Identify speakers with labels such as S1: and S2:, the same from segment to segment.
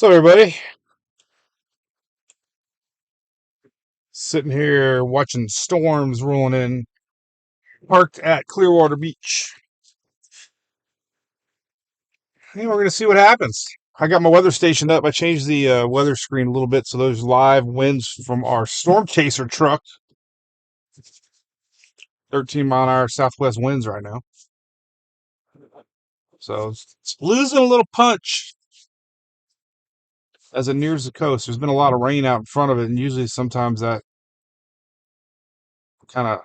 S1: So everybody, sitting here watching storms rolling in, parked at Clearwater Beach. And we're gonna see what happens. I got my weather stationed up. I changed the weather screen a little bit so there's live winds from our storm chaser truck. 13-mile-an-hour southwest winds right now. So it's losing a little punch as it nears the coast. There's been a lot of rain out in front of it, and usually sometimes that kind of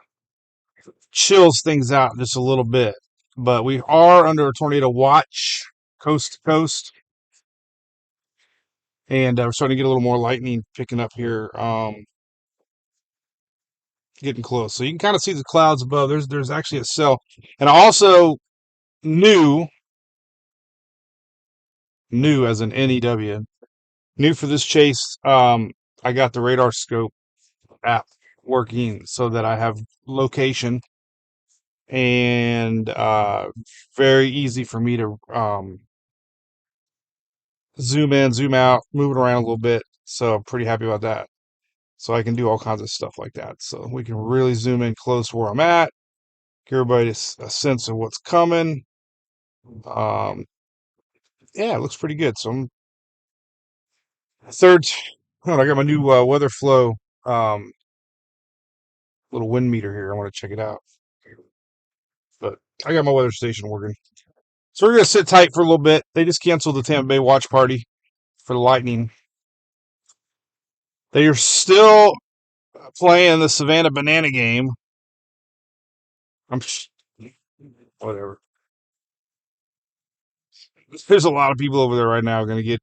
S1: chills things out just a little bit. But we are under a tornado watch, coast to coast. And we're starting to get a little more lightning picking up here, getting close. So you can kind of see the clouds above. There's actually a cell, and I also knew as an NEW knew for this chase. I got the radar scope app working so that I have location and very easy for me to zoom in, zoom out, move it around a little bit. So I'm pretty happy about that. So I can do all kinds of stuff like that. So we can really zoom in close where I'm at, give everybody a sense of what's coming. Um, yeah, it looks pretty good. So I'm third. Oh, I got my new weather flow um, little wind meter here. I want to check it out, but I got my weather station working. So we're gonna sit tight for a little bit. They just canceled the Tampa Bay watch party for the Lightning. They are still playing the Savannah Banana game. I'm whatever. There's a lot of people over there right now going to get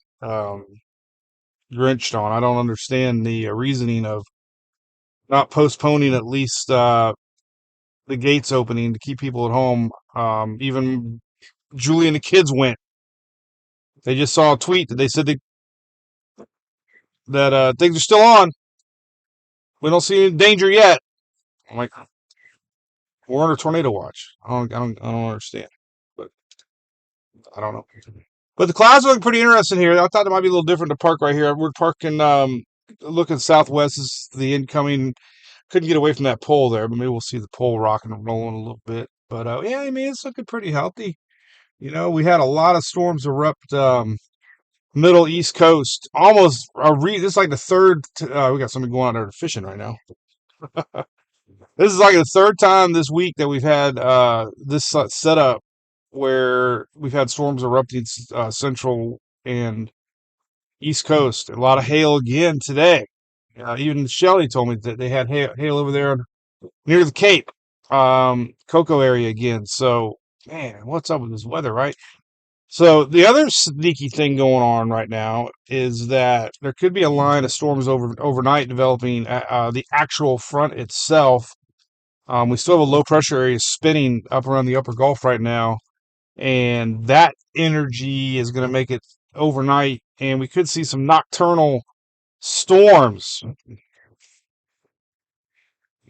S1: drenched on. I don't understand the reasoning of not postponing at least the gates opening to keep people at home. Even Julie and the kids went. They just saw a tweet that they said that things are still on. We don't see any danger yet. I'm like, we're under tornado watch. I don't understand, but I don't know. But the clouds look pretty interesting here. I thought it might be a little different to park right here. We're parking, looking southwest. This is the incoming. Couldn't get away from that pole there, but maybe we'll see the pole rocking and rolling a little bit. But yeah, I mean, it's looking pretty healthy. We had a lot of storms erupt middle east coast. Almost this is like the third. We got somebody going out there fishing right now. This is like the third time this week that we've had this setup where we've had storms erupting central and east coast. A lot of hail again today. Even Shelly told me that they had hail over there near the Cape, Cocoa area again. So, man, what's up with this weather, right? So the other sneaky thing going on right now is that there could be a line of storms overnight developing the actual front itself. We still have a low pressure area spinning up around the upper Gulf right now, and that energy is going to make it overnight, and we could see some nocturnal storms.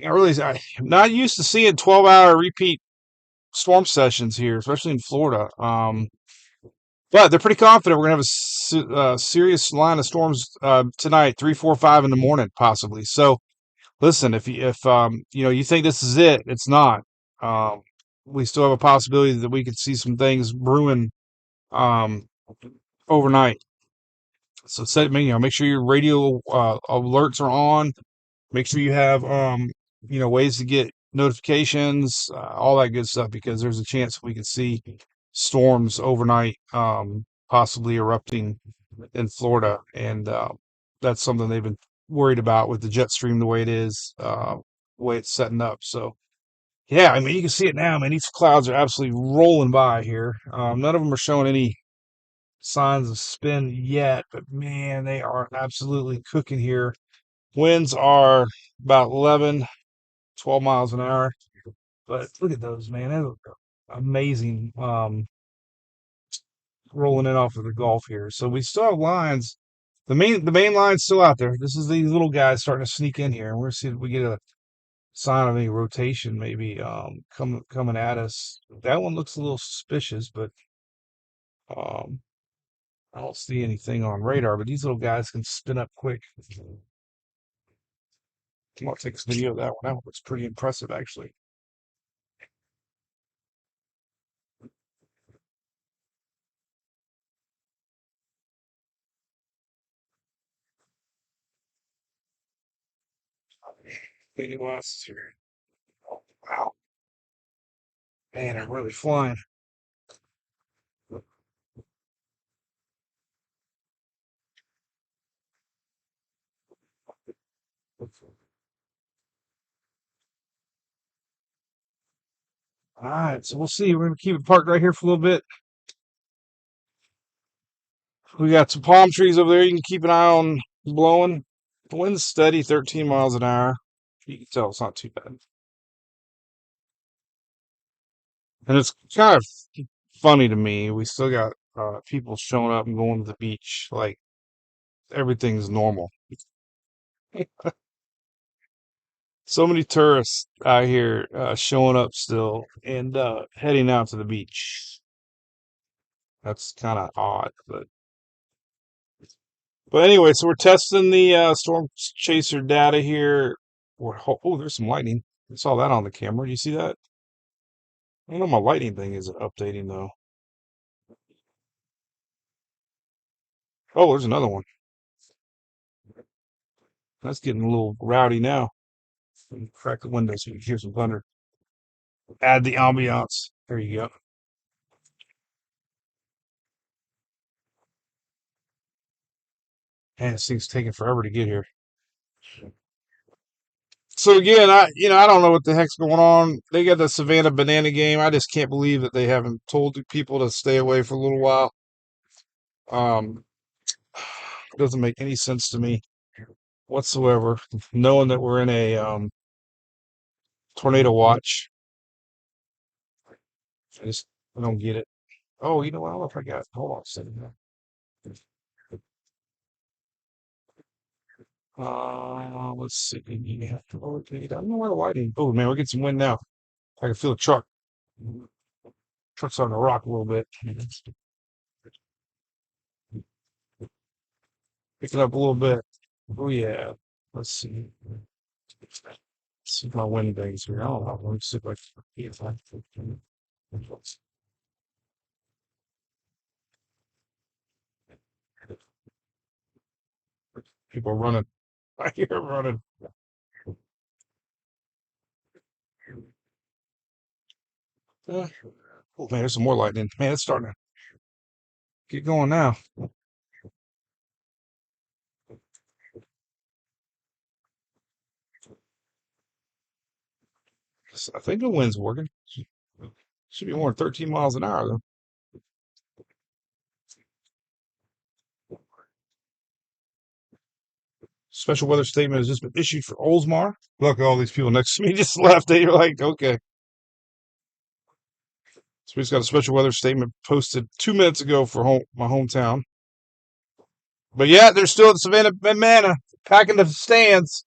S1: I'm not used to seeing 12-hour repeat storm sessions here, especially in Florida. But they're pretty confident we're gonna have a serious line of storms tonight, 3, 4, 5 in the morning, possibly. So, listen, if you think this is it, it's not. Um, we still have a possibility that we could see some things brewing um, overnight. So, make sure your radio alerts are on. Make sure you have ways to get notifications, all that good stuff, because there's a chance we could see storms overnight, possibly erupting in Florida, and that's something they've been worried about with the jet stream the way it is, the way it's setting up. So yeah, I mean you can see it now. Man, these clouds are absolutely rolling by here. None of them are showing any signs of spin yet, but man, they are absolutely cooking here. Winds are about 11, 12 miles an hour. But look at those, man. They look amazing, rolling in off of the Gulf here. So we still have lines. The main line's still out there. This is these little guys starting to sneak in here. And we're seeing if we get a sign of any rotation maybe coming at us. That one looks a little suspicious, but um I don't see anything on radar, but these little guys can spin up quick. I'm gonna take this video of that one. That looks pretty impressive, actually. Any glasses here? Oh, wow, man, I'm really flying. All right, so we'll see. We're gonna keep it parked right here for a little bit. We got some palm trees over there. You can keep an eye on blowing. The wind's steady, 13 miles an hour. You can tell it's not too bad. And it's kind of funny to me. We still got people showing up and going to the beach like everything's normal. So many tourists out here showing up still and heading out to the beach. That's kind of odd, but anyway, so we're testing the storm chaser data here. Oh, there's some lightning. I saw that on the camera. Do you see that? I don't know. My lightning thing isn't updating though. Oh, there's another one. That's getting a little rowdy now. Let me crack the window so you can hear some thunder. Add the ambiance. There you go. Man, this thing's taking forever to get here. So again, I don't know what the heck's going on. They got the Savannah Banana game. I just can't believe that they haven't told the people to stay away for a little while. Um, it doesn't make any sense to me whatsoever, knowing that we're in a tornado watch. I don't get it. Oh, you know what? I don't know if I got. Hold on a second. Let's see. Yeah, I don't know where the lighting. Oh man, we're getting some wind now. I can feel the truck. Truck's starting to rock a little bit. Picking up a little bit. Oh yeah. Let's see. See my wind things here. I don't know. Let me see if I can. People running. I hear running. Uh, oh man, there's some more lightning. Man, it's starting to get going now. I think the wind's working. Should be more than 13 miles an hour though. Special weather statement has just been issued for Oldsmar. Look, all these people next to me just left. They're like, okay. So we just got a special weather statement posted 2 minutes ago for my hometown. But yeah, they're still at the Savannah Banana packing the stands.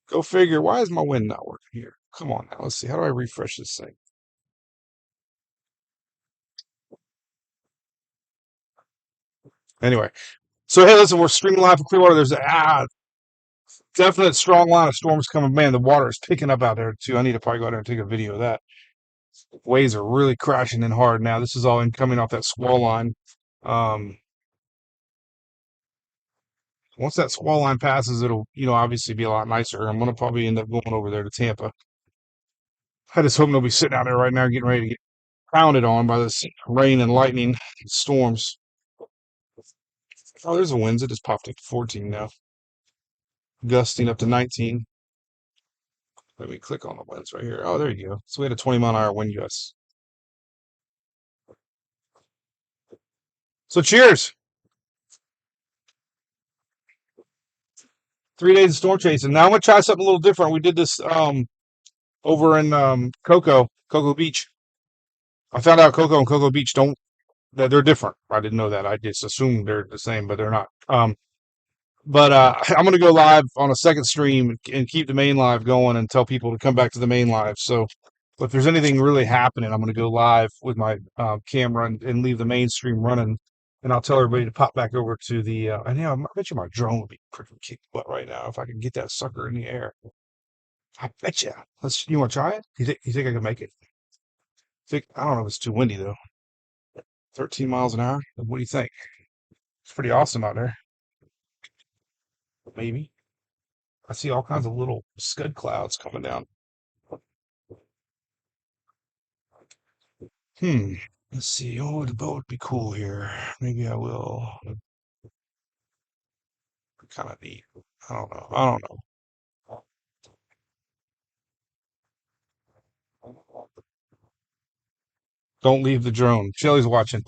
S1: Go figure. Why is my wind not working here? Come on now. Let's see. How do I refresh this thing? Anyway, so hey, listen, we're streaming live from Clearwater. There's a definite strong line of storms coming. Man, the water is picking up out there too. I need to probably go out there and take a video of that. Waves are really crashing in hard now. This is all coming off that squall line. Um, Once that squall line passes, it'll, obviously be a lot nicer. I'm gonna probably end up going over there to Tampa. I just hope nobody's sitting out there right now getting ready to get pounded on by this rain and lightning storms. Oh, there's the winds. It just popped up to 14 now, gusting up to 19. Let me click on the winds right here. Oh, there you go. So we had a 20-mile-an-hour wind gust. So cheers. 3 days of storm chasing. Now I'm gonna try something a little different. We did this over in Cocoa Beach. I found out Cocoa and Cocoa Beach don't that they're different. I didn't know that. I just assumed they're the same, but they're not. But I'm gonna go live on a second stream and keep the main live going and tell people to come back to the main live. So if there's anything really happening, I'm gonna go live with my camera and leave the main stream running and I'll tell everybody to pop back over to the. And yeah, I bet you my drone would be pretty kick butt right now if I could get that sucker in the air. I bet you. Let's. You want to try it? You think I can make it? I don't know if it's too windy though. 13 miles an hour. What do you think? It's pretty awesome out there. Maybe. I see all kinds of little scud clouds coming down. Hmm. Let's see. Oh, the boat would be cool here. Maybe I will. Kind of neat. I don't know. I don't know. Don't leave the drone. Shelly's watching.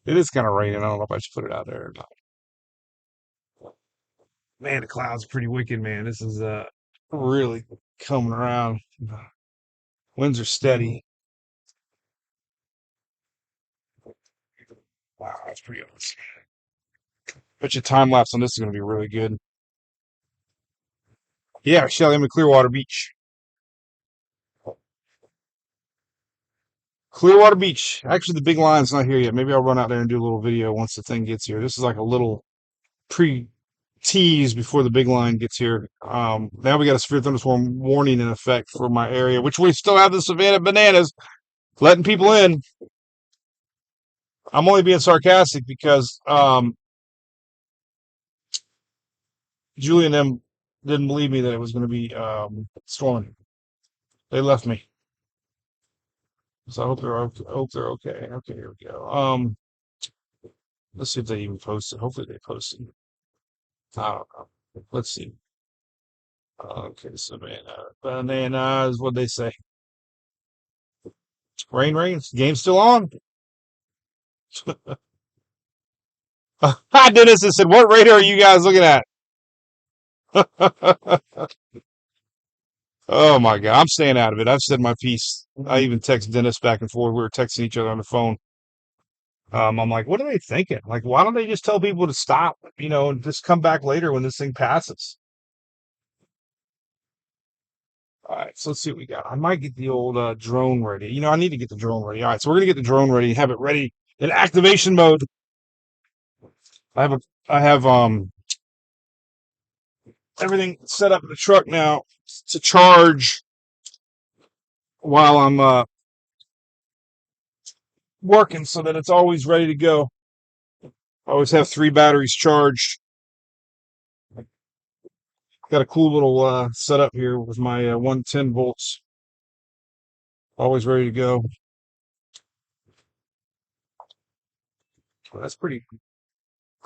S1: It is kind of raining. I don't know if I should put it out there or not. Man, the clouds are pretty wicked, man. This is really coming around. Winds are steady. Wow, that's pretty awesome. Bet your time lapse on this is going to be really good. Yeah, Shelly, I'm in Clearwater Beach. Clearwater Beach. Actually, the big line's not here yet. Maybe I'll run out there and do a little video once the thing gets here. This is like a little pre tease before the big line gets here. Now we got a severe thunderstorm warning in effect for my area, which we still have the Savannah Bananas letting people in. I'm only being sarcastic because Julie and them didn't believe me that it was going to be storming. They left me, so I hope they're okay. Okay, here we go. Let's see if they even posted. Hopefully they posted. I don't know. Let's see. Okay, Savannah Bananas. What they say? Rain, rain. Game's still on. Hi, Dennis. I said, what radar are you guys looking at? Oh my God, I'm staying out of it. I've said my piece. I even text Dennis back and forth. We were texting each other on the phone. I'm like, what are they thinking? Like, why don't they just tell people to stop, and just come back later when this thing passes? All right, so let's see what we got. I might get the old drone ready. I need to get the drone ready. All right, so we're gonna get the drone ready, have it ready in activation mode. I have a, I have everything set up in the truck now to charge while I'm working, so that it's always ready to go. I always have 3 batteries charged. Got a cool little setup here with my 110 volts, always ready to go. Well, that's pretty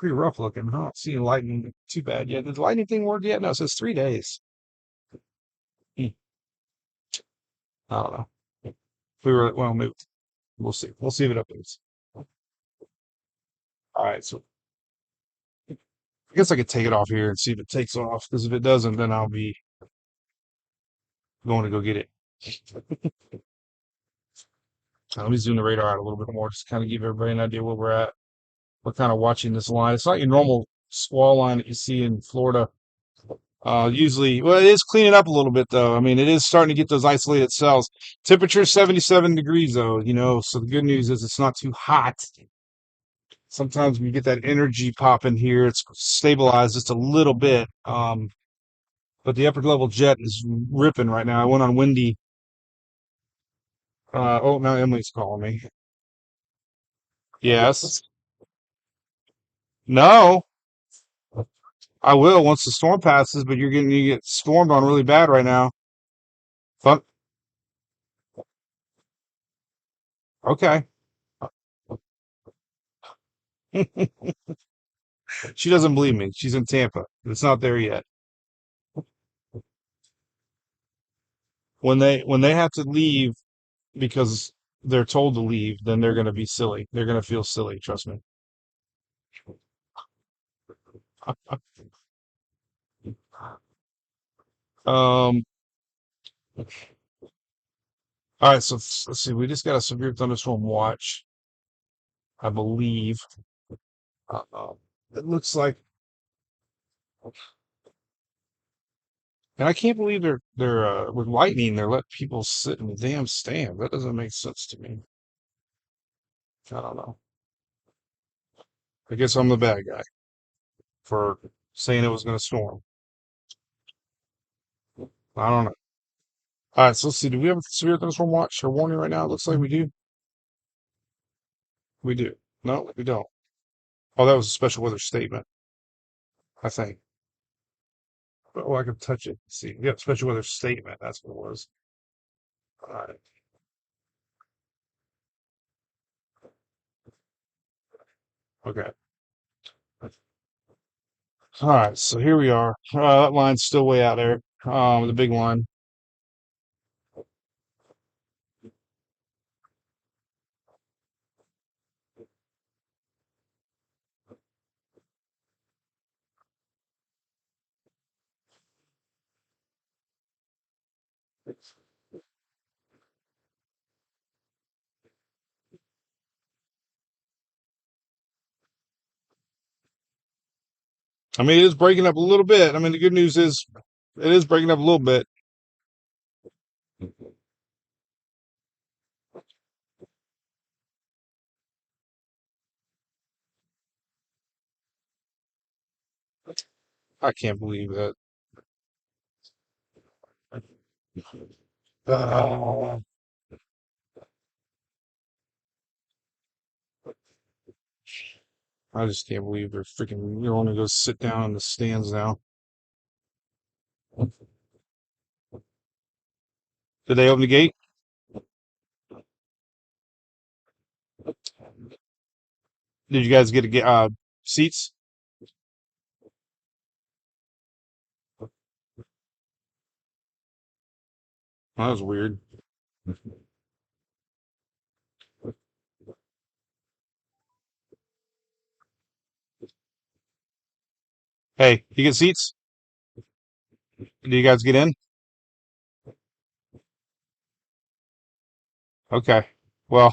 S1: rough looking. I don't see lightning too bad yet. Did the lightning thing work yet? No, it says 3 days. Hmm, I don't know. Well, maybe we'll see. We'll see if it updates. All right, so I guess I could take it off here and see if it takes off. Because if it doesn't, then I'll be going to go get it. Let me zoom the radar out a little bit more, just kind of give everybody an idea where we're at. We're kind of watching this line. It's not your normal squall line that you see in Florida. Usually, well, it is cleaning up a little bit though. I mean, it is starting to get those isolated cells. Temperature 77 degrees though, so the good news is it's not too hot. Sometimes we get that energy pop in here. It's stabilized just a little bit. But the upper level jet is ripping right now. I went on windy. Oh, now Emily's calling me. Yes. No, I will once the storm passes, but you get stormed on really bad right now. Fun. Okay. She doesn't believe me. She's in Tampa. It's not there yet. When they have to leave because they're told to leave, then they're gonna be silly. They're gonna feel silly, trust me. Um, all right, so let's see. We just got a severe thunderstorm watch, I believe. Uh, it looks like, and I can't believe they're with lightning. They're letting people sit in the damn stand. That doesn't make sense to me. I don't know. I guess I'm the bad guy for saying it was going to storm. I don't know. All right, so let's see. Do we have a severe thunderstorm watch or warning right now? It looks like we do. We do. No, we don't. Oh, that was a special weather statement, I think. Oh, I can touch it. Let's see. Yeah, special weather statement. That's what it was. All right. Okay. All right. So here we are. That line's still way out there. The big line. I mean, it is breaking up a little bit. I mean, the good news is it is breaking up a little bit. I can't believe that. Ah, I just can't believe they're freaking. You're going to go sit down in the stands now. Did they open the gate? Did you guys get to get seats? That was weird. Hey, you get seats? Did you guys get in? Okay. Well,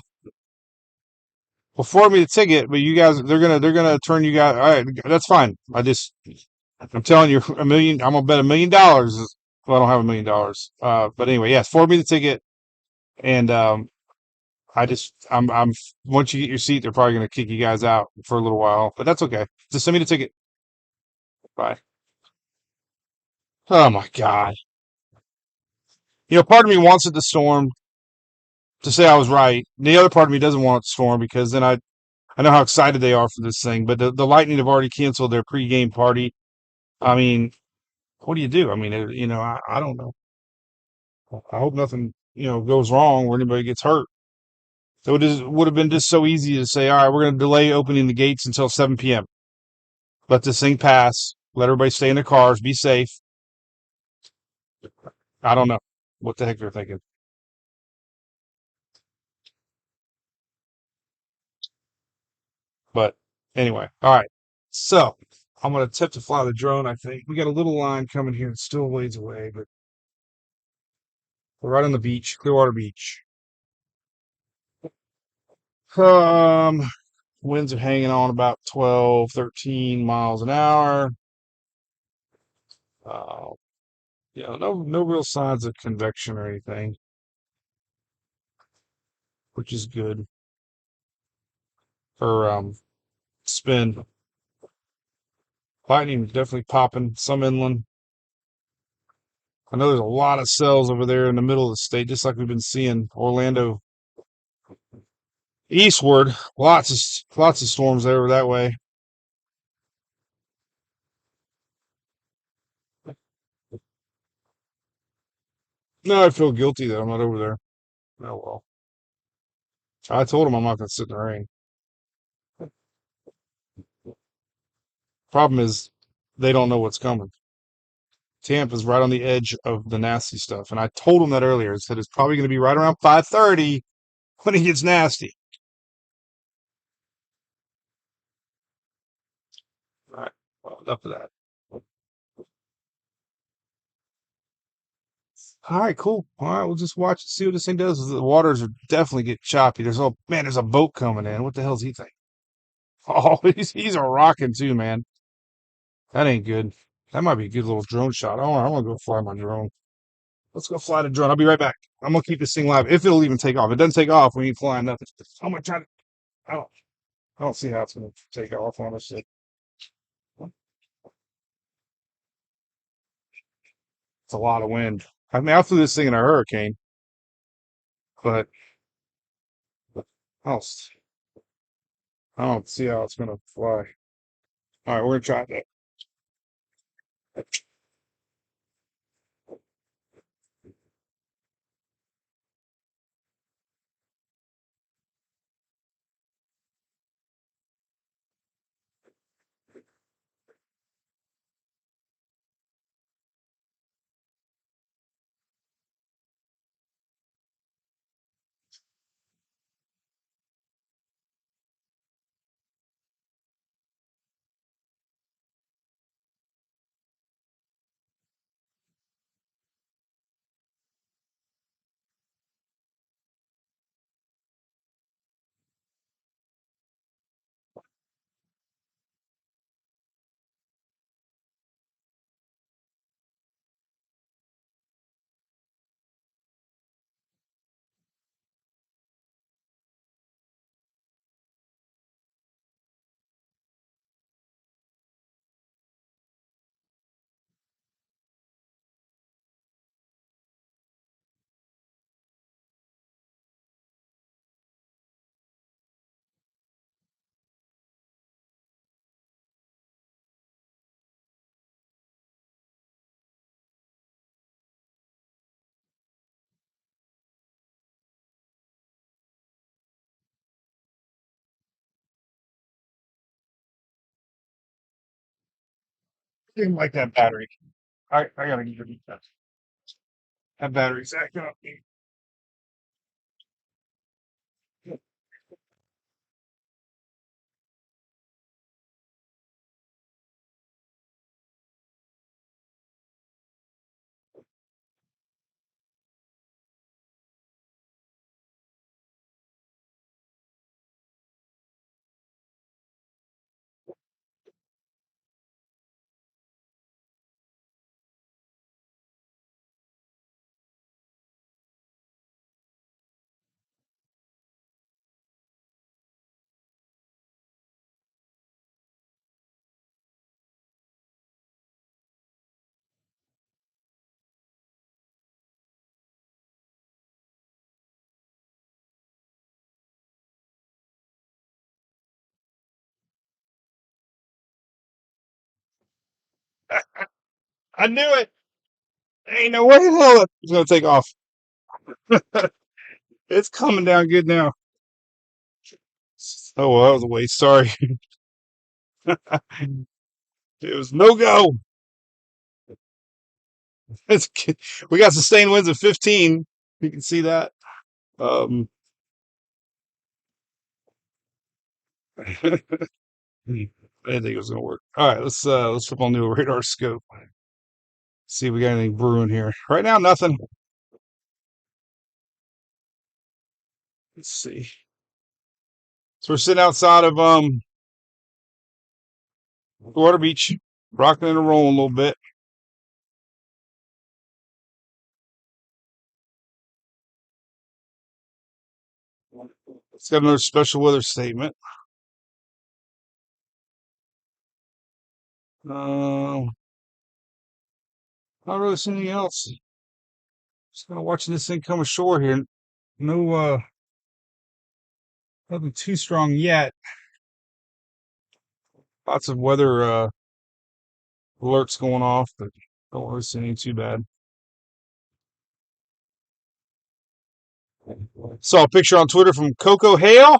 S1: afford me the ticket, but you guys, they're gonna turn you guys. All right, that's fine. I'm telling you, I'm gonna bet $1 million. Well, I don't have $1 million. But anyway, yes, afford me the ticket, and once you get your seat, they're probably gonna kick you guys out for a little while, but that's okay. Just send me the ticket. Bye. Oh my God. Part of me wants it to storm to say I was right. The other part of me doesn't want it to storm because then I know how excited they are for this thing. But the Lightning have already canceled their pregame party. I mean, what do you do? I mean, I don't know. I hope nothing, goes wrong or anybody gets hurt. So it would have been just so easy to say, all right, we're going to delay opening the gates until 7 p.m. Let this thing pass. Let everybody stay in their cars. Be safe. I don't know what the heck they're thinking. But anyway, all right. So I'm going to attempt to fly the drone, I think. We got a little line coming here. It's still a ways away, but we're right on the beach, Clearwater Beach. Um, Winds are hanging on about 12, 13 miles an hour. Uh, no real signs of convection or anything, which is good for spin. Lightning definitely popping some inland. I know there's a lot of cells over there in the middle of the state, just like we've been seeing Orlando eastward. Lots of storms over that way. No, I feel guilty that I'm not over there. Oh well. I told him I'm not going to sit in the rain. Problem is, they don't know what's coming. Tampa's right on the edge of the nasty stuff, and I told him that earlier. I said it's probably going to be right around 5:30 when it gets nasty. All right. Well, enough of that. All right, cool. All right, we'll just watch and see what this thing does. The waters are definitely get choppy. There's a boat coming in. What the hell's he think? Oh, he's a rocking too, man. That ain't good. That might be a good little drone shot. I want to go fly my drone. Let's go fly the drone. I'll be right back. I'm gonna keep this thing live if it'll even take off. If it doesn't take off, we ain't flying nothing. I'm gonna try to I don't, I don't see how it's going to take off, honestly. It's a lot of wind. I mean, I flew this thing in a hurricane, but I don't, I don't see how it's going to fly. All right, we're going to try that. I didn't like that battery. I got to give it that. That battery's acting up. I knew it. Ain't no way in hell it's going to take off. It's coming down good now. Oh, well, that was a waste. Sorry. It was no go. It's, we got sustained winds of 15. You can see that. Um, I didn't think it was gonna work. All right, let's flip on the radar scope. See if we got anything brewing here. Right now, nothing. Let's see. So we're sitting outside of Water Beach, rocking and rolling a little bit. It's got another special weather statement. Uh, not really seeing anything else. Just kind of watching this thing come ashore here. No, nothing too strong yet. Lots of weather alerts going off, but don't really see anything too bad. Saw a picture on Twitter from Coco Hale.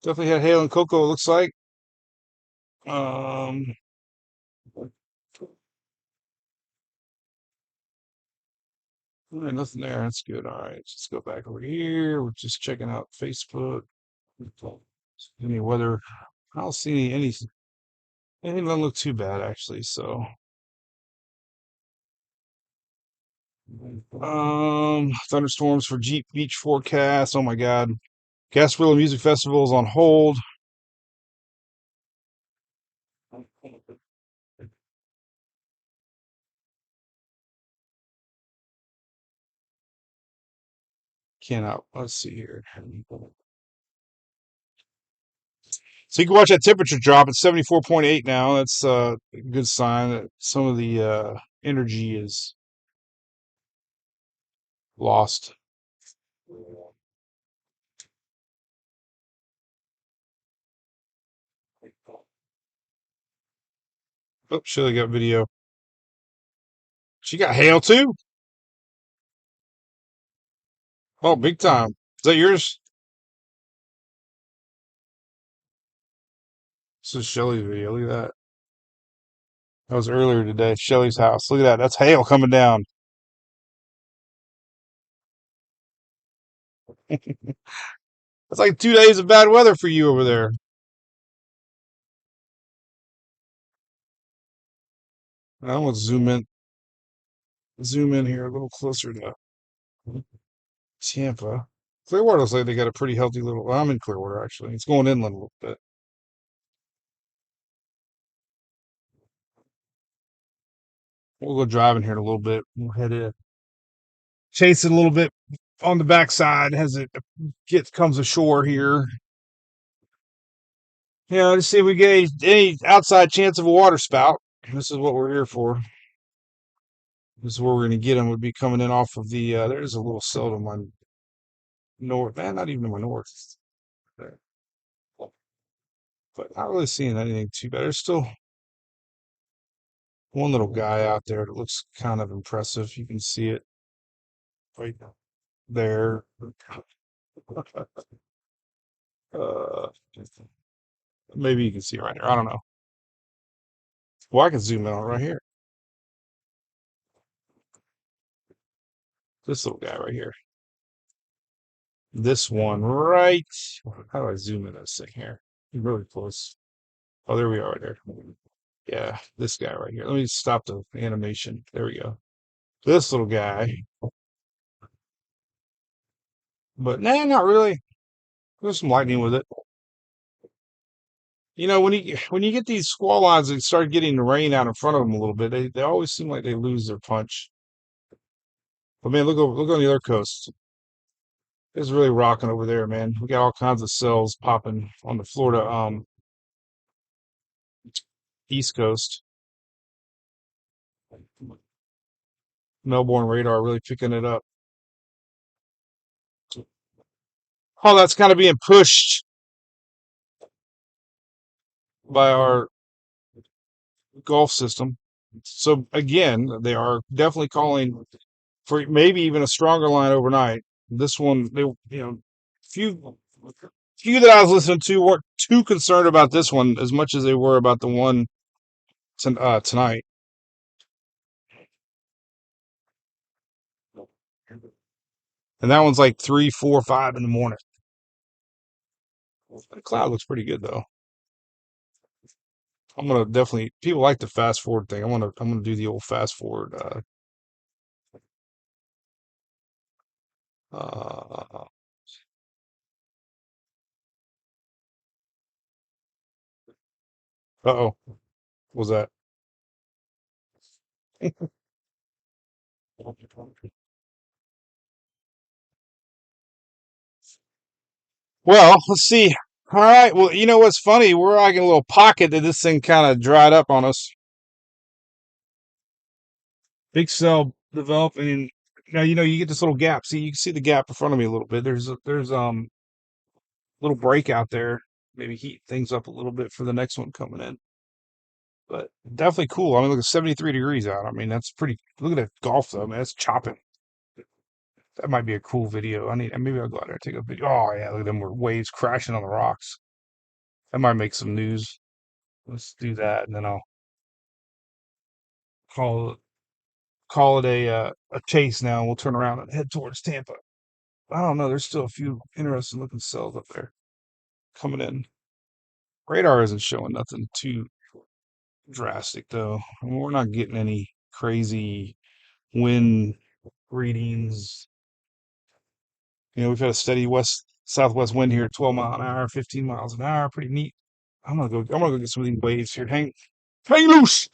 S1: Definitely had hail and cocoa, it looks like. Um, nothing there. That's good. All right, let's go back over here. We're just checking out Facebook. Any weather? I don't see anything doesn't look too bad actually. So, thunderstorms for Jeep Beach forecast. Oh my God, Gasparilla Music Festival is on hold. Cannot. Let's see here. So you can watch that temperature drop. It's 74.8 now. That's a good sign that some of the energy is lost. Oh, Shelly got video. She got hail too? Oh, big time. Is that yours? This is Shelly's video. Look at that. That was earlier today. Shelly's house. Look at that. That's hail coming down. That's like 2 days of bad weather for you over there. I want to zoom in here a little closer to Tampa. Clearwater looks like they got a pretty healthy little. Well, I'm in Clearwater actually. It's going inland a little bit. We'll go driving here in a little bit. We'll head in. Chase it a little bit on the backside as it comes ashore here. To see if we get any outside chance of a water spout. This is what we're here for. This is where we're going to get them. Would be coming in off of the. There's a little seldom on north. Man, not even to my north. There. But not really seeing anything too bad. There's still one little guy out there that looks kind of impressive. You can see it right there. Uh, maybe you can see it right there. I don't know. Well, I can zoom in on it right here. This little guy right here. This one right. How do I zoom in this thing here? Really close. Oh, there we are right there. Yeah, this guy right here. Let me stop the animation. There we go. This little guy. But nah, not really. There's some lightning with it. When you get these squall lines that start getting the rain out in front of them a little bit, they always seem like they lose their punch. But man, look on the other coast. It's really rocking over there, man. We got all kinds of cells popping on the Florida East Coast. Melbourne radar really picking it up. Oh, that's kind of being pushed by our Gulf system. So again, they are definitely calling for maybe even a stronger line overnight. This one, few few that I was listening to weren't too concerned about this one as much as they were about the one tonight. And that one's like 3, 4, 5 in the morning. The cloud looks pretty good though. I'm gonna definitely. People like the fast forward thing. I'm gonna do the old fast forward. Uh oh, was that? Well, let's see. All right. Well, you know what's funny? We're like in a little pocket that this thing kind of dried up on us. Big cell developing. Now you get this little gap. See, you can see the gap in front of me a little bit. There's little break out there. Maybe heat things up a little bit for the next one coming in. But definitely cool. I mean, look at 73 degrees out. I mean, that's pretty. Look at that golf though, man. That's chopping. That might be a cool video. Maybe I'll go out there and take a video. Oh yeah, look at them waves crashing on the rocks. That might make some news. Let's do that, and then I'll call call it a chase now. And we'll turn around and head towards Tampa. I don't know. There's still a few interesting looking cells up there coming in. Radar isn't showing nothing too drastic though. I mean, we're not getting any crazy wind readings. We've had a steady west southwest wind here, 12 mile an hour, 15 miles an hour. Pretty neat. I'm gonna go get some of these waves here. Hang loose.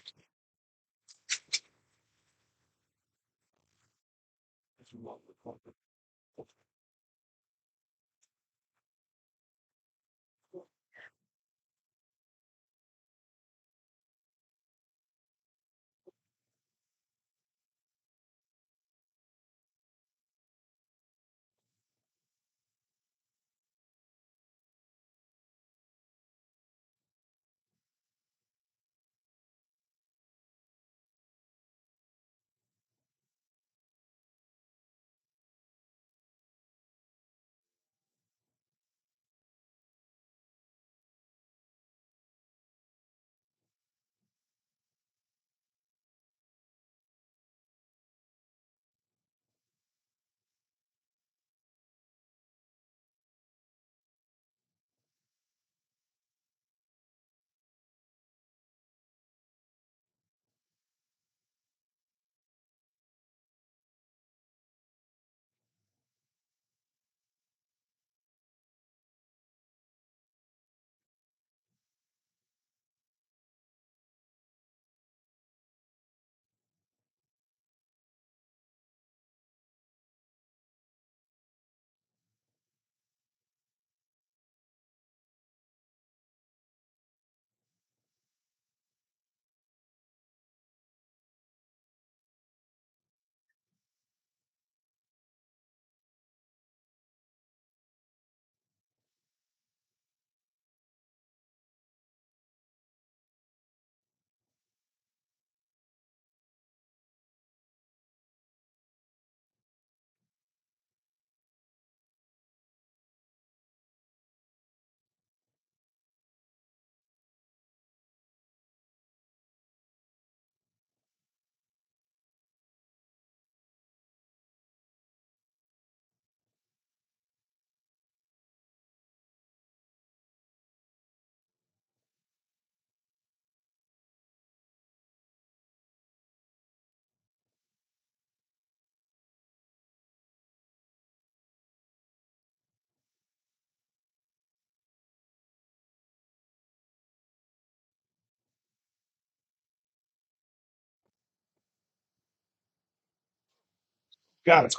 S1: Got it.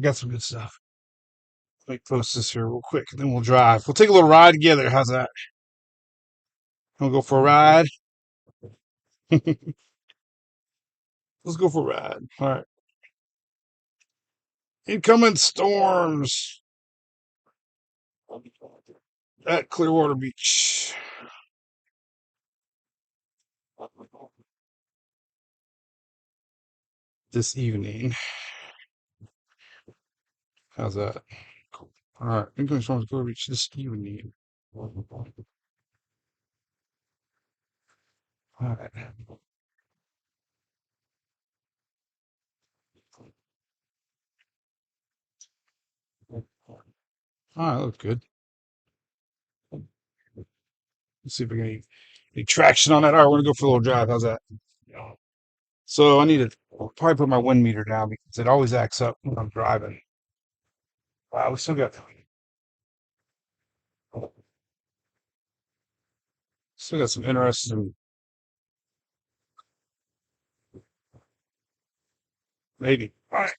S1: Got some good stuff. Let me post this here real quick, and then we'll drive. We'll take a little ride together. How's that? We'll go for a ride. Let's go for a ride. All right. Incoming storms at Clearwater Beach this evening. How's that? Cool. All right. Incoming storms at Clearwater Beach this evening. All right. All right. Looks good. Let's see if we get any traction on that. All right. We're going to go for a little drive. How's that? So I need to probably put my wind meter down because it always acts up when I'm driving. Wow, we still got some interesting, maybe. All right.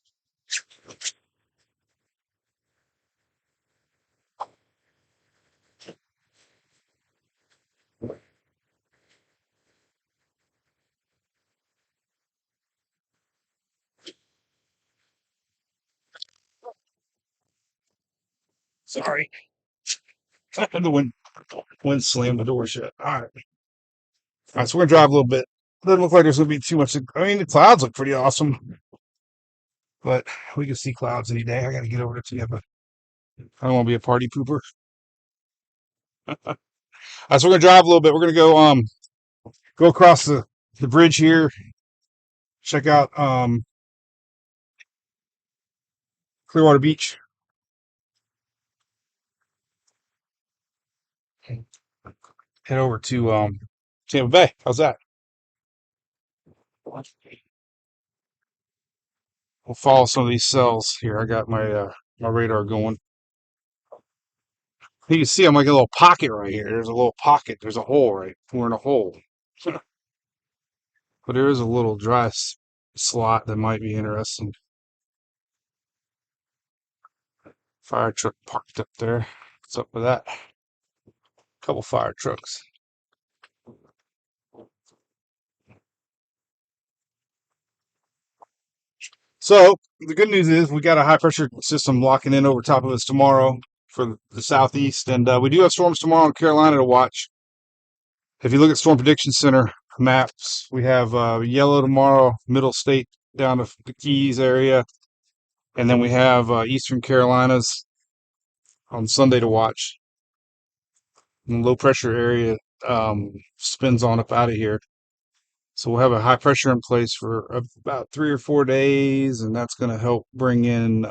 S1: Sorry. The wind slammed the door shut. All right. All right. So we're gonna drive a little bit. Doesn't look like there's gonna be too much. I mean, the clouds look pretty awesome, but we can see clouds any day. I got to get over to Tampa. I don't want to be a party pooper. All right. So we're gonna drive a little bit. We're gonna go across the bridge here. Check out Clearwater Beach. Head over to Tampa Bay. How's that? We'll follow some of these cells here. I got my radar going. You can see I'm like a little pocket right here. There's a little pocket. There's a hole right. We're in a hole. But there is a little dry slot that might be interesting. Fire truck parked up there. What's up with that? Couple fire trucks. So the good news is we got a high pressure system locking in over top of us tomorrow for the southeast, and we do have storms tomorrow in Carolina to watch. If you look at Storm Prediction Center maps, we have yellow tomorrow, middle state down to the Keys area, and then we have Eastern Carolinas on Sunday to watch. And the low pressure area spins on up out of here. So we'll have a high pressure in place for about 3 or 4 days, and that's going to help bring in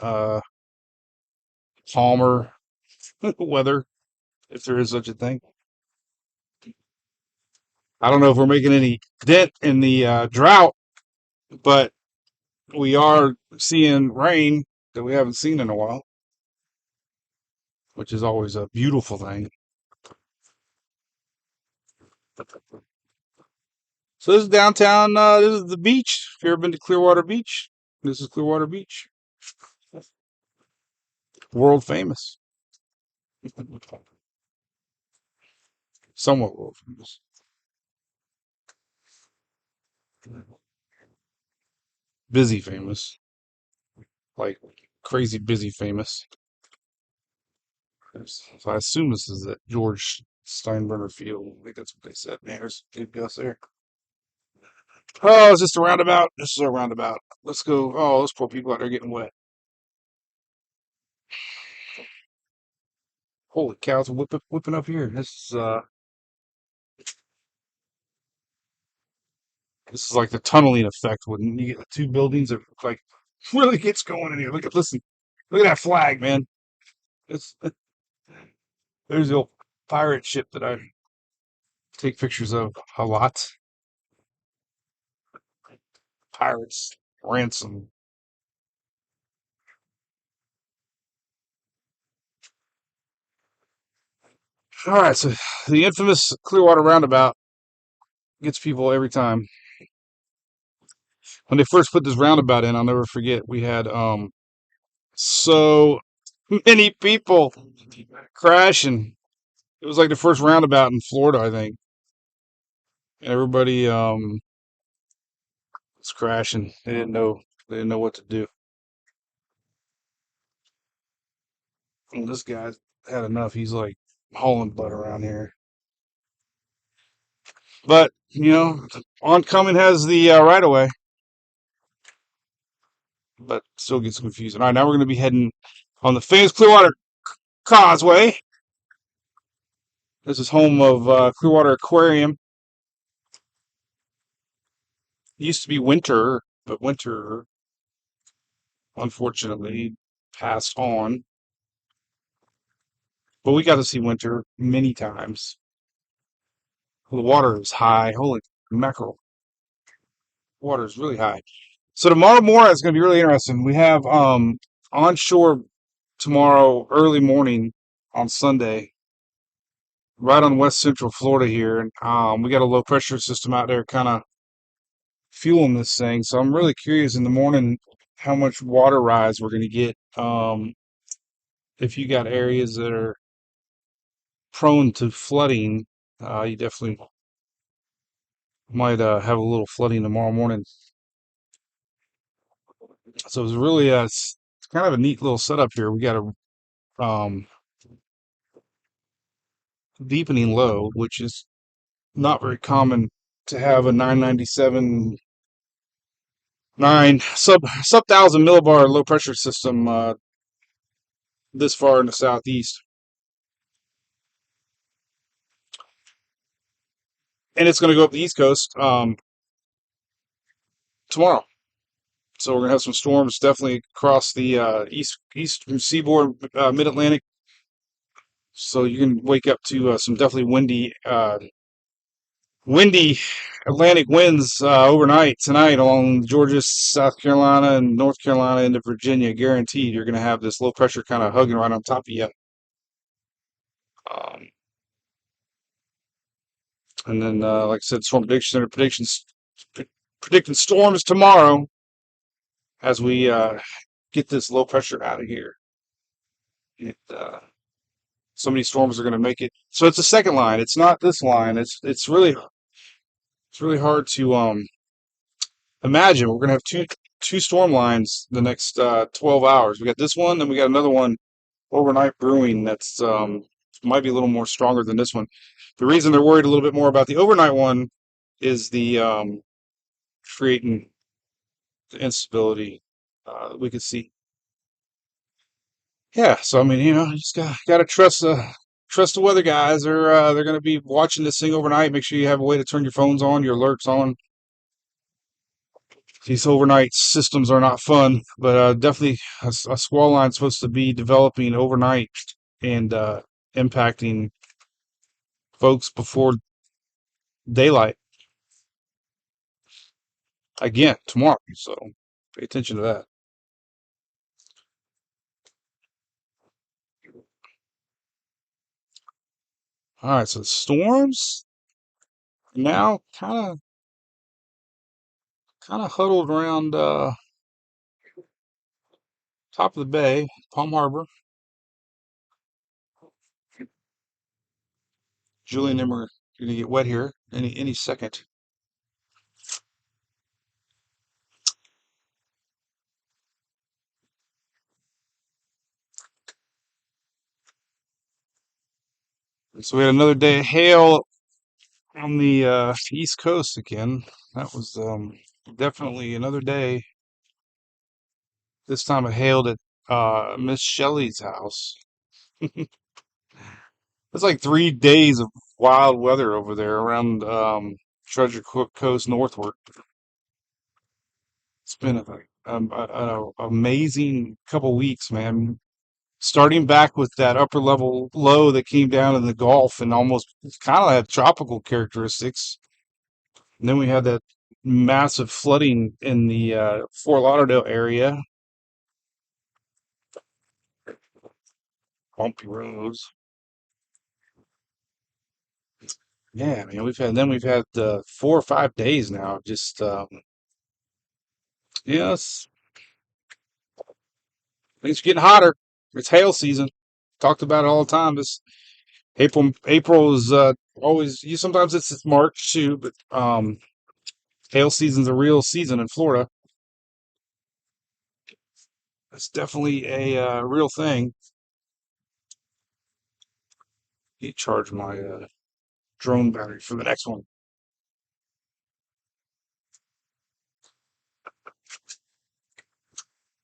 S1: calmer weather, if there is such a thing. I don't know if we're making any dent in the drought, but we are seeing rain that we haven't seen in a while, which is always a beautiful thing. So this is downtown. This is the beach. If you ever been to Clearwater Beach, this is Clearwater Beach. World famous. Somewhat world famous. Busy famous. Like crazy busy famous. So I assume this is at George Steinbrenner Field. I think that's what they said. Man, there's a good Gus there. Oh, is this a roundabout? This is a roundabout. Let's go. Oh, those poor people out there getting wet. Holy cow, it's whipping up here. This is like the tunneling effect when you get the two buildings that like really gets going in here. Listen, look at that flag, man. It's there's the old pirate ship that I take pictures of a lot. Pirates ransom. All right, so the infamous Clearwater Roundabout gets people every time. when they first put this roundabout in, I'll never forget. We had so many people crashing. It was like the first roundabout in Florida, I think. And everybody was crashing. They didn't know. They didn't know what to do. And this guy had enough. He's like hauling butt around here. But oncoming has the right of way, but still gets confusing. All right, now we're going to be heading on the famous Clearwater Causeway. This is home of Clearwater Aquarium. It used to be Winter, but Winter unfortunately passed on. But we got to see Winter many times. The water is high. Holy mackerel. Water is really high. So tomorrow morning is going to be really interesting. We have onshore tomorrow early morning on Sunday, right on west central Florida here. And we got a low pressure system out there kind of fueling this thing. So I'm really curious in the morning how much water rise we're going to get. If you got areas that are prone to flooding, you definitely might have a little flooding tomorrow morning. So it's really it's kind of a neat little setup here. We got a deepening low, which is not very common to have a 997 9 sub 1,000 millibar low pressure system this far in the southeast, and it's going to go up the east coast tomorrow. So we're going to have some storms definitely across the eastern seaboard, mid Atlantic. So you can wake up to some definitely windy Atlantic winds overnight tonight along Georgia, South Carolina, and North Carolina into Virginia. Guaranteed, you're going to have this low pressure kind of hugging right on top of you. Um, and then, like I said, Storm Prediction Center predicting storms tomorrow as we get this low pressure out of here. It, so many storms are going to make it. So it's a second line. It's not this line. It's really hard to imagine. We're going to have two storm lines the next 12 hours. We got this one, then we got another one overnight brewing that's might be a little more stronger than this one. The reason they're worried a little bit more about the overnight one is the creating the instability we could see. Yeah, so I mean, you just gotta trust the weather guys. They're gonna be watching this thing overnight. Make sure you have a way to turn your phones on, your alerts on. These overnight systems are not fun, but definitely a squall line is supposed to be developing overnight and impacting folks before daylight again tomorrow. So pay attention to that. All right, so the storms now kind of huddled around top of the bay, Palm Harbor. Julie and them are going to get wet here any second. So we had another day of hail on the East Coast again. That was definitely another day. This time it hailed at Miss Shelley's house. It's like 3 days of wild weather over there around Treasure Coast northward. It's been an amazing couple weeks, man. Starting back with that upper level low that came down in the Gulf and almost kind of had tropical characteristics. And then we had that massive flooding in the Fort Lauderdale area, bumpy roads. Yeah, man, we've had 4 or 5 days now, just Yes, things are getting hotter. It's hail season. Talked about it all the time. This April is always. You sometimes it's March too, but hail season's a real season in Florida. It's definitely a real thing. You charge my drone battery for the next one.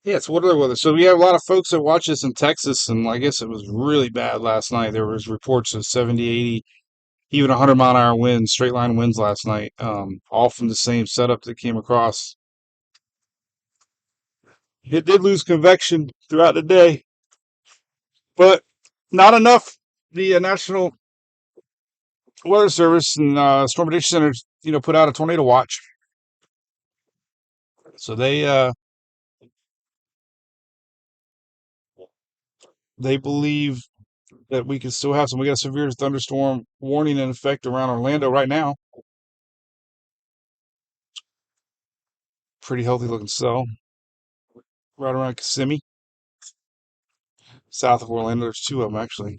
S1: Yeah, it's what other weather. So we have a lot of folks that watch this in Texas, and I guess it was really bad last night. There was reports of 70, 80, even 100-mile-an-hour winds, straight line winds last night, all from the same setup that came across. It did lose convection throughout the day, but not enough. The National Weather Service and Storm Prediction Center, put out a tornado watch. So they believe that we can still have some. We got a severe thunderstorm warning in effect around Orlando right now. Pretty healthy looking cell right around Kissimmee, south of Orlando. There's two of them actually.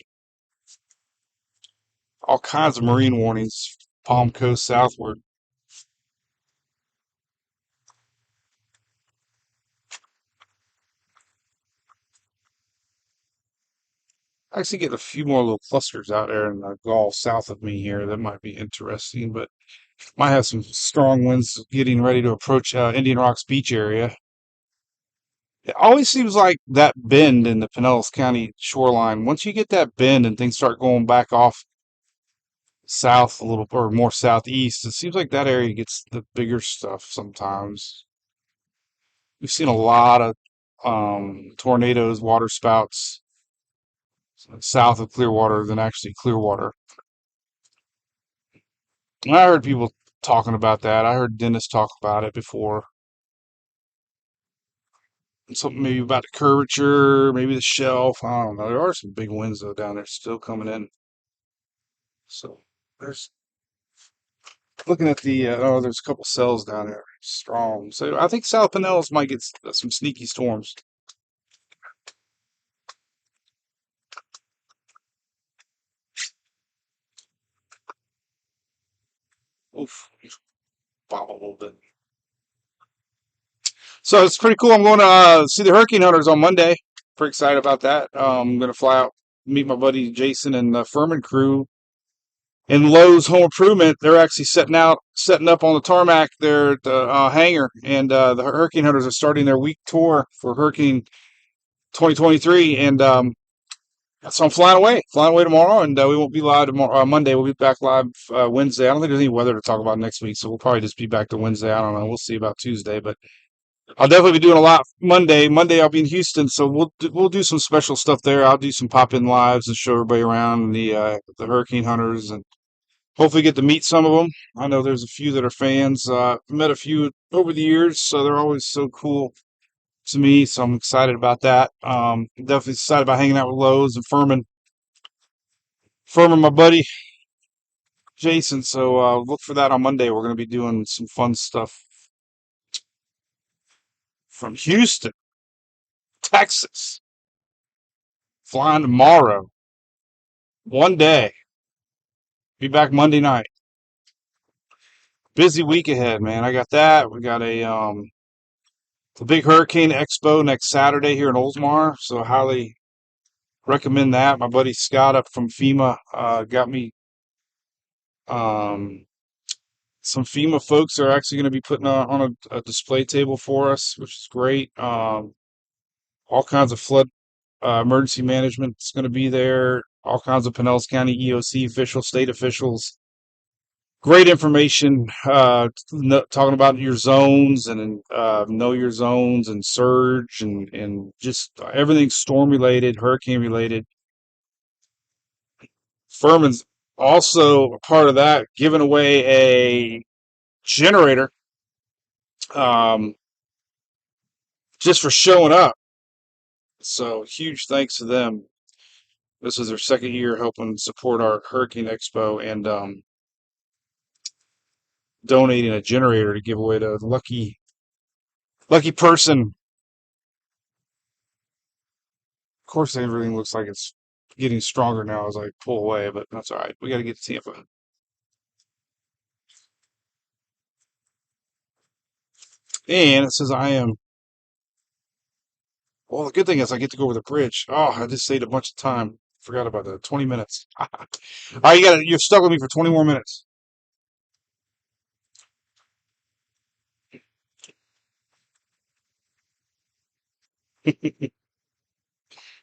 S1: All kinds of marine warnings, Palm Coast southward. I actually get a few more little clusters out there in the Gulf south of me here that might be interesting, but might have some strong winds getting ready to approach Indian Rocks Beach area. It always seems like that bend in the Pinellas County shoreline, once you get that bend and things start going back off south a little or more southeast, it seems like that area gets the bigger stuff sometimes. We've seen a lot of tornadoes, water spouts south of Clearwater than actually Clearwater. And I heard people talking about that. I heard Dennis talk about it before. Something maybe about the curvature, maybe the shelf. I don't know. There are some big winds though down there still coming in. So there's looking at the there's a couple cells down there strong. So I think South Pinellas might get some sneaky storms. Oof, pop a little bit. So it's pretty cool. I'm going to see the Hurricane Hunters on Monday. Pretty excited about that. I'm going to fly out, meet my buddy Jason and the Furman crew in Lowe's Home Improvement. They're actually setting up on the tarmac there at the hangar, and the Hurricane Hunters are starting their week tour for Hurricane 2023, and so I'm flying away tomorrow, and we won't be live tomorrow. Monday, we'll be back live Wednesday. I don't think there's any weather to talk about next week, so we'll probably just be back to Wednesday. I don't know. We'll see about Tuesday, but I'll definitely be doing a lot Monday. Monday, I'll be in Houston, so we'll do some special stuff there. I'll do some pop in lives and show everybody around the Hurricane Hunters, and hopefully get to meet some of them. I know there's a few that are fans. Met a few over the years, so they're always so cool to me. So I'm excited about that. Definitely excited about hanging out with Lowe's and Furman. Furman, my buddy Jason. So look for that on Monday. We're going to be doing some fun stuff from Houston, Texas. Flying tomorrow. One day. Be back Monday night. Busy week ahead, man. I got that. We got the big Hurricane Expo next Saturday here in Oldsmar. So highly recommend that. My buddy Scott up from FEMA got me um, some FEMA folks are actually going to be putting on a display table for us, which is great. All kinds of flood emergency management is going to be there. All kinds of Pinellas County EOC officials, state officials. Great information talking about your zones and know your zones and surge and just everything storm related, hurricane related. Furman's also a part of that, giving away a generator um, just for showing up. So huge thanks to them. This is their second year helping support our Hurricane Expo and donating a generator to give away to lucky Lucky person. Of course, everything looks like it's getting stronger now as I pull away, but that's all right. We got to get to Tampa. And it says I am. Well, the good thing is I get to go over the bridge. Oh, I just saved a bunch of time. Forgot about that. 20 minutes. All right, you're stuck with me for 20 more minutes.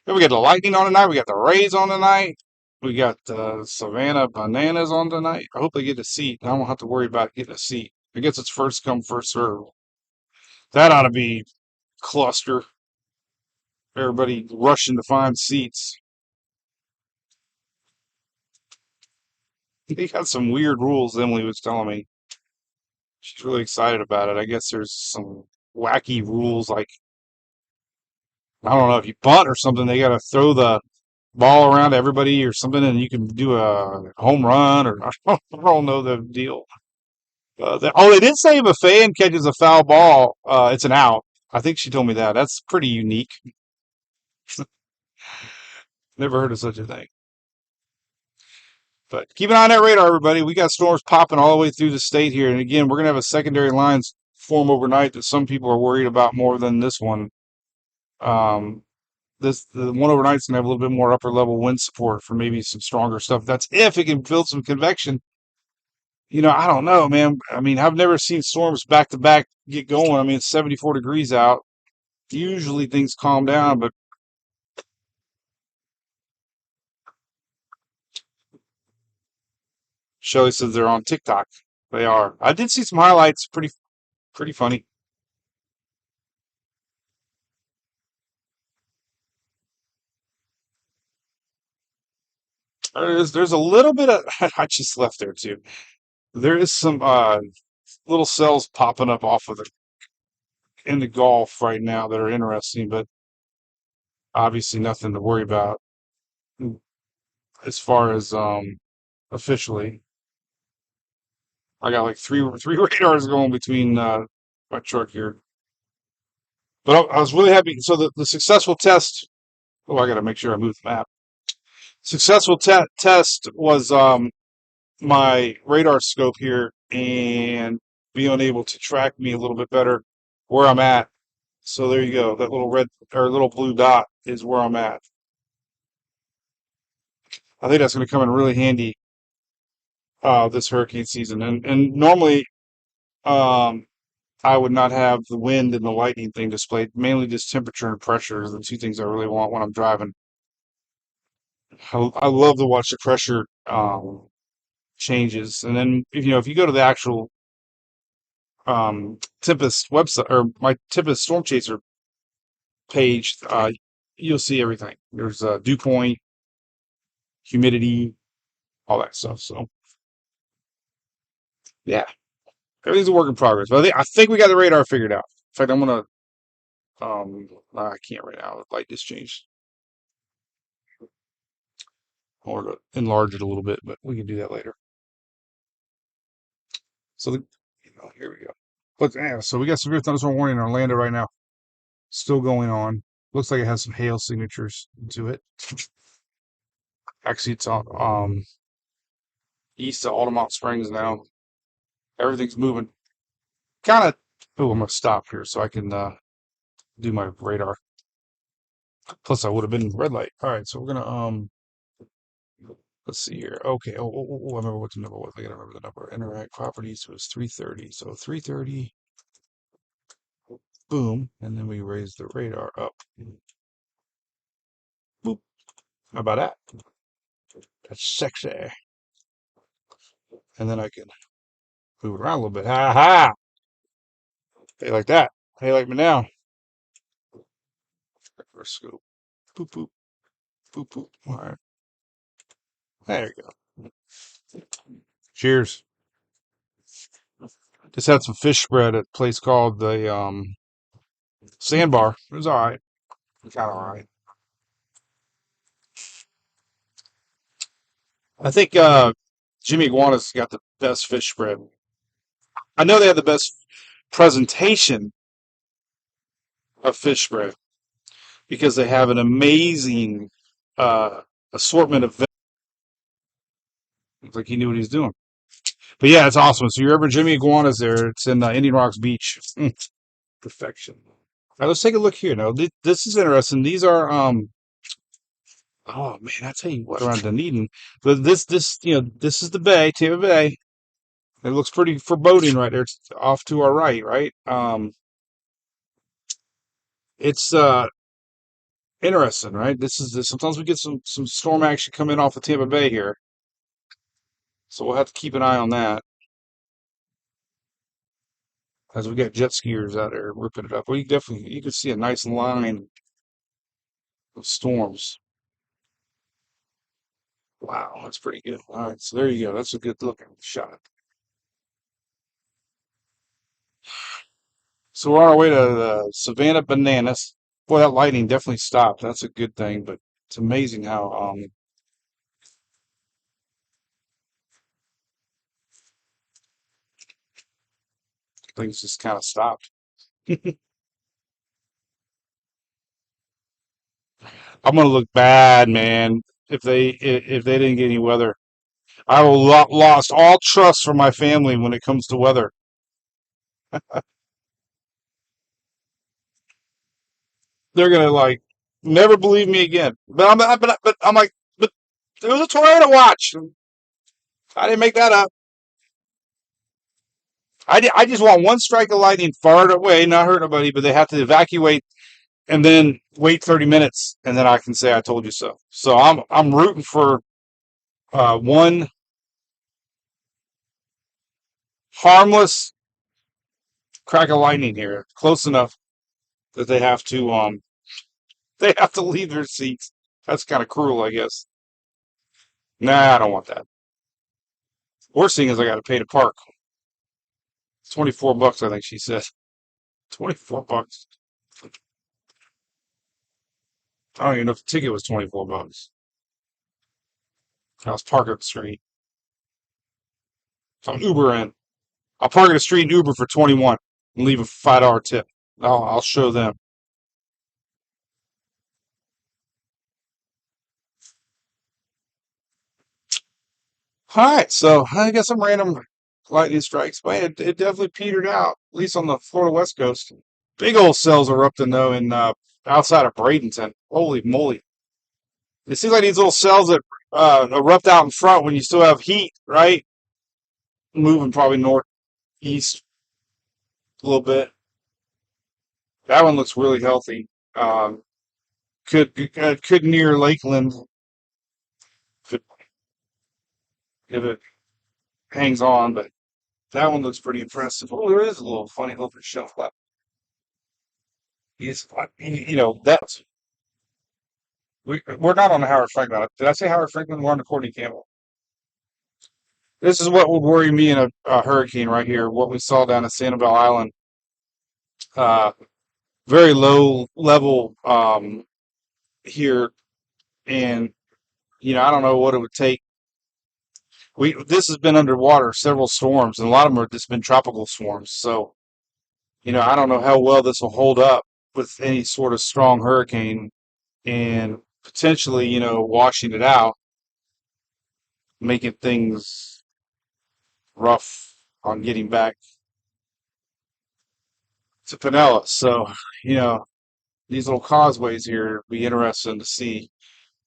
S1: Then we got the Lightning on tonight. We got the Rays on tonight. We got Savannah Bananas on tonight. I hope they get a seat. I won't have to worry about getting a seat. I guess it's first come, first serve. That ought to be cluster. Everybody rushing to find seats. They got some weird rules, Emily was telling me. She's really excited about it. I guess there's some wacky rules like, I don't know, if you bunt or something, they got to throw the ball around to everybody or something, and you can do a home run or I don't know the deal. They did say if a fan catches a foul ball, it's an out. I think she told me that. That's pretty unique. Never heard of such a thing. But keep an eye on that radar, everybody. We got storms popping all the way through the state here. And again, we're going to have a secondary lines form overnight that some people are worried about more than this one. Um, the one overnight's going to have a little bit more upper level wind support for maybe some stronger stuff. That's if it can build some convection. I don't know, man. I mean, I've never seen storms back to back get going. I mean, it's 74 degrees out. Usually things calm down, but Shelly says they're on TikTok. They are. I did see some highlights. Pretty funny. There's a little bit of I just left there too. There is some little cells popping up off of it in the Gulf right now that are interesting, but obviously nothing to worry about as far as officially. I got like three radars going between my truck here. But I was really happy. So the successful test. Oh, I got to make sure I move the map. Successful test was my radar scope here and being able to track me a little bit better where I'm at. So there you go. That little red or little blue dot is where I'm at. I think that's going to come in really handy this hurricane season. And normally um, I would not have the wind and the lightning thing displayed. Mainly just temperature and pressure are the two things I really want when I'm driving. I love to watch the pressure changes, and then if you go to the actual Tempest website or my Tempest Storm Chaser page, you'll see everything. There's dew point, humidity, all that stuff. So yeah, everything's a work in progress. But I think we got the radar figured out. In fact, I'm gonna I can't right now. The light just changed. Or to enlarge it a little bit, but we can do that later. So here we go. But yeah, so we got severe thunderstorm warning in Orlando right now. Still going on. Looks like it has some hail signatures to it. Actually, it's on east of Altamont Springs now. Everything's moving. Kind of. Oh, I'm gonna stop here so I can do my radar. Plus, I would have been red light. All right, so we're gonna let's see here. Okay. I remember what the number was. I gotta remember the number. Interact properties was 330. So 330. Boom, and then we raise the radar up. Boop. How about that? That's sexy. And then I can move it around a little bit. Ha ha! Hey, like that. Hey, like me now. First scoop. Boop boop boop boop. All right. There you go. Cheers. Just had some fish spread at a place called the Sandbar. It was all right. Kind of all right. I think Jimmy Iguana's got the best fish spread. I know they have the best presentation of fish spray because they have an amazing uh, assortment of. It's like he knew what he was doing. But yeah, it's awesome. So you're ever Jimmy Iguana's there? It's in Indian Rocks Beach. Perfection. All right, let's take a look here. Now, this is interesting. These are oh man, I tell you what, around Dunedin. But this is the bay, Tampa Bay. It looks pretty foreboding right there. It's off to our right, right? It's interesting, right? Sometimes we get some storm action coming off of Tampa Bay here, so we'll have to keep an eye on that as we got jet skiers out there ripping it up. Well, you can see a nice line of storms. Wow, that's pretty good. All right, so there you go. That's a good looking shot. So we're on our way to the Savannah Bananas. Boy, that lightning definitely stopped. That's a good thing, but it's amazing how things just kind of stopped. I'm gonna look bad, man, if they didn't get any weather. I will lost all trust from my family when it comes to weather. They're gonna like never believe me again. But I'm like, but there was a tornado watch. I didn't make that up. I just want one strike of lightning far away, not hurt nobody, but they have to evacuate and then wait 30 minutes, and then I can say I told you so. So I'm rooting for one harmless crack of lightning here, close enough that they have to leave their seats. That's kind of cruel, I guess. Nah, I don't want that. Worst thing is I got to pay to park. It's $24, I think she said. $24. I don't even know if the ticket was $24. I was parking up the street. So I'm Ubering. I'll park at the street and Uber for 21 and leave a $5 tip. I'll show them. All right, so I got some random lightning strikes, but it definitely petered out, at least on the Florida West Coast. Big old cells erupting though in outside of Bradenton. Holy moly! It seems like these little cells that erupt out in front when you still have heat, right? Moving probably northeast a little bit. That one looks really healthy. Um, could near Lakeland if it hangs on, but that one looks pretty impressive. Oh, there is a little funny looking shelf left. Yes, that's we're not on the Howard Franklin. Did I say Howard Franklin? We're on the Courtney Campbell. This is what would worry me in a hurricane right here. What we saw down at Sanibel Island, uh, very low level here, and I don't know what it would take. This has been underwater several storms, and a lot of them have just been tropical storms. So I don't know how well this will hold up with any sort of strong hurricane and potentially washing it out, making things rough on getting back to Pinellas. So you know these little causeways here be interesting to see.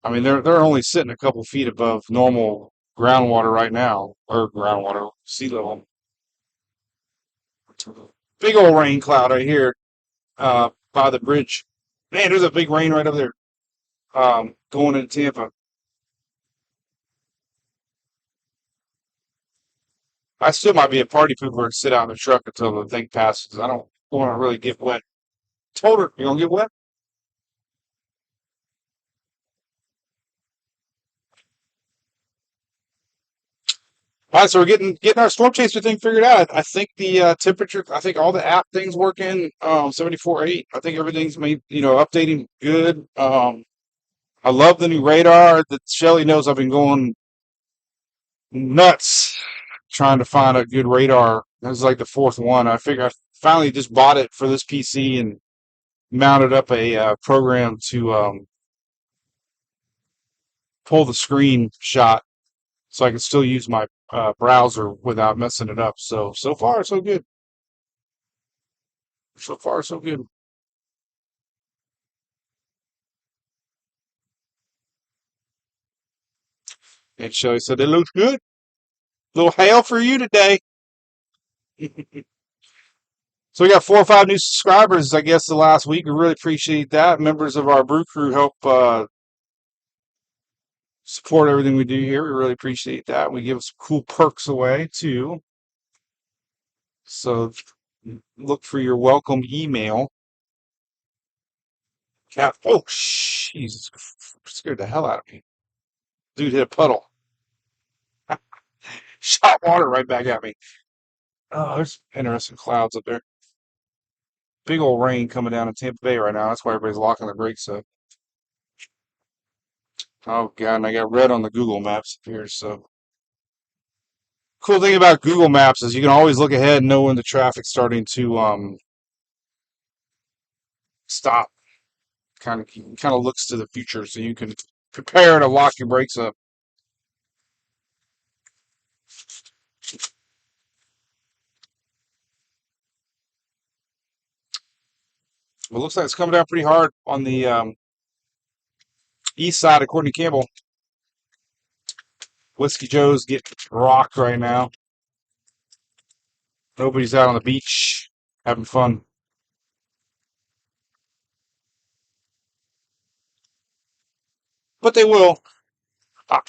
S1: I mean, they're only sitting a couple feet above normal groundwater right now, or groundwater sea level. Big old rain cloud right here by the bridge. Man, there's a big rain right over there going into Tampa. I still might be a party pooper and sit out in the truck until the thing passes. I don't want to really get wet. Told her, you gonna get wet? All right, so we're getting our storm chaser thing figured out. I think the temperature, I think all the app things working, 74.8. I think everything's made, updating good. I love the new radar that Shelly knows I've been going nuts trying to find a good radar. This is like the fourth one. I figure I finally just bought it for this PC and mounted up a program to pull the screenshot so I can still use my browser without messing it up. So far, so good. So far, so good. And Shelly said, it looks good. Little hail for you today. So we got 4 or 5 new subscribers, I guess, the last week. We really appreciate that. Members of our brew crew help support everything we do here. We really appreciate that. We give some cool perks away too. So look for your welcome email. Cat. Oh, Jesus! Scared the hell out of me. Dude hit a puddle. Shot water right back at me. Oh, there's interesting clouds up there. Big old rain coming down in Tampa Bay right now. That's why everybody's locking their brakes up. Oh god, and I got red on the Google Maps up here. So cool thing about Google Maps is you can always look ahead and know when the traffic's starting to stop. Kind of looks to the future, so you can prepare to lock your brakes up. It looks like it's coming down pretty hard on the east side, according to Campbell. Whiskey Joe's getting rocked right now. Nobody's out on the beach having fun. But they will. I,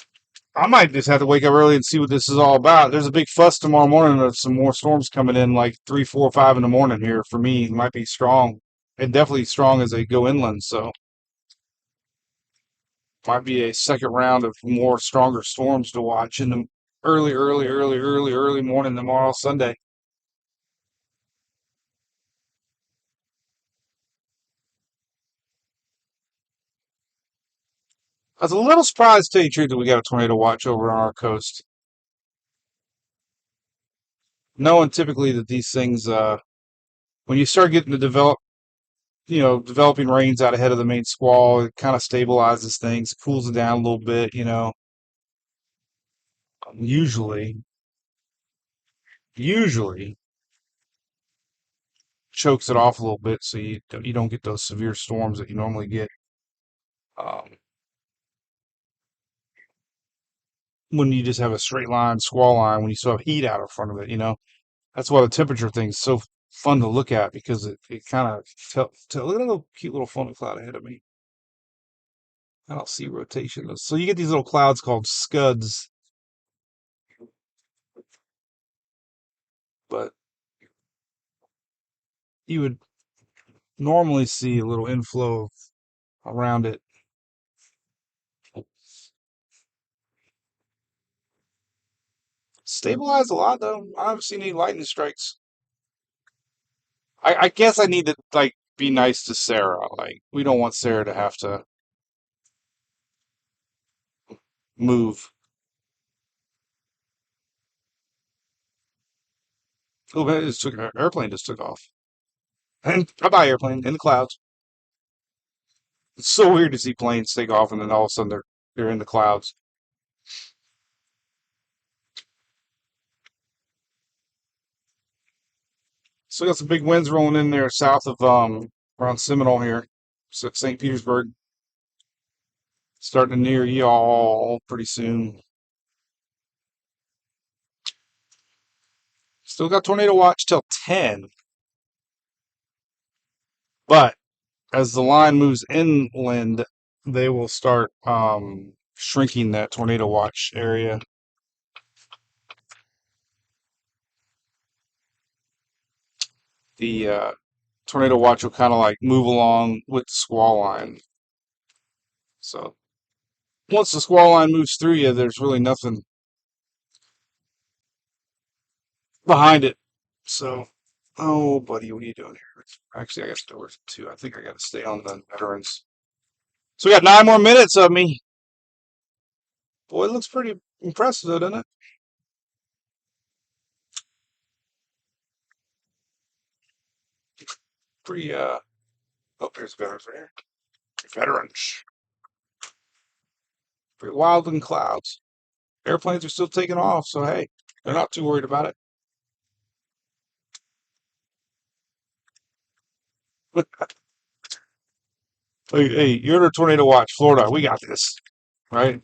S1: I might just have to wake up early and see what this is all about. There's a big fuss tomorrow morning of some more storms coming in, like 3, 4, 5 in the morning here. For me, it might be strong. And definitely strong as they go inland, so might be a second round of more stronger storms to watch in the early morning tomorrow, Sunday. I was a little surprised, to tell you the truth, that we got a tornado watch over on our coast. Knowing typically that these things, when you start getting to developing rains out ahead of the main squall, it kind of stabilizes things, cools it down a little bit. Usually chokes it off a little bit so you don't get those severe storms that you normally get um, when you just have a straight line squall line when you still have heat out in front of it. That's why the temperature thing's so fun to look at because it kind of look at a little cute little funnel cloud ahead of me. I don't see rotation. So you get these little clouds called scuds, but you would normally see a little inflow around it. Stabilized a lot though. I haven't seen any lightning strikes. I guess I need to like be nice to Sarah. Like we don't want Sarah to have to move. Oh, man, it just took her airplane just took off. And bye bye airplane in the clouds. It's so weird to see planes take off and then all of a sudden they're in the clouds. So we got some big winds rolling in there south of around Seminole here. So St. Petersburg starting to near y'all pretty soon. Still got tornado watch till 10, but as the line moves inland, they will start shrinking that tornado watch area. The tornado watch will kind of like move along with the squall line. So once the squall line moves through you, there's really nothing behind it. So, oh, buddy, what are you doing here? Actually, I got to do it too. I think I got to stay on the veterans. So we got 9 more minutes of me. Boy, it looks pretty impressive, though, doesn't it? Pretty Oh, there's veterans right here. Veterans. Pretty wild in clouds. Airplanes are still taking off, so hey, they're not too worried about it. But hey, you're in a tornado watch, Florida. We got this, right?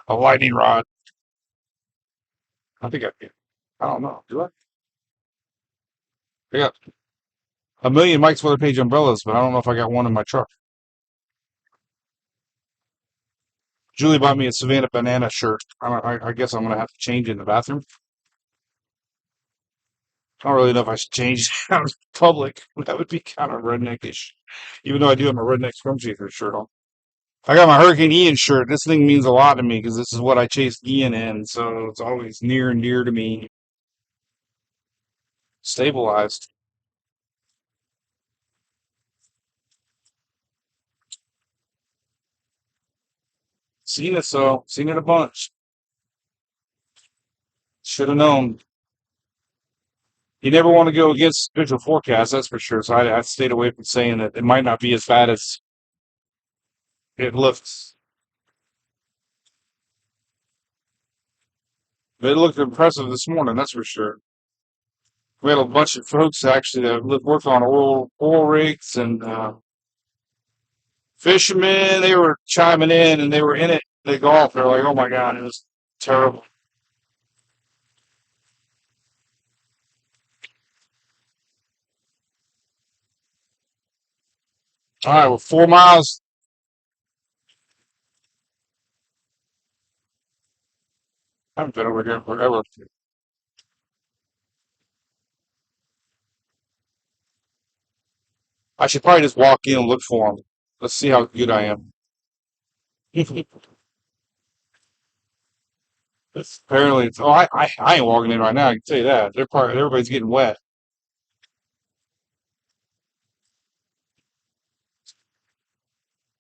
S1: A lightning rod. I think I can. I don't know. Do I? I got a million Mike's Weather Page umbrellas, but I don't know if I got one in my truck. Julie bought me a Savannah Banana shirt. I guess I'm gonna have to change it in the bathroom. I don't really know if I should change it out in public. That would be kind of redneckish. Even though I do have my redneck scrumjeeper shirt on. I got my Hurricane Ian shirt. This thing means a lot to me because this is what I chased Ian in, so it's always near and dear to me. Stabilized. Seen it so. Seen it a bunch. Should have known. You never want to go against visual forecast, that's for sure. So I stayed away from saying that it might not be as bad as it looks. But it looked impressive this morning, that's for sure. We had a bunch of folks actually that worked on oil rigs and fishermen. They were chiming in and they were in it. They golf. They're like, "Oh my God, it was terrible." All right, well, 4 miles. I haven't been over here forever. I should probably just walk in and look for them. Let's see how good I am. Apparently, it's. Oh, I ain't walking in right now. I can tell you that. Everybody's getting wet.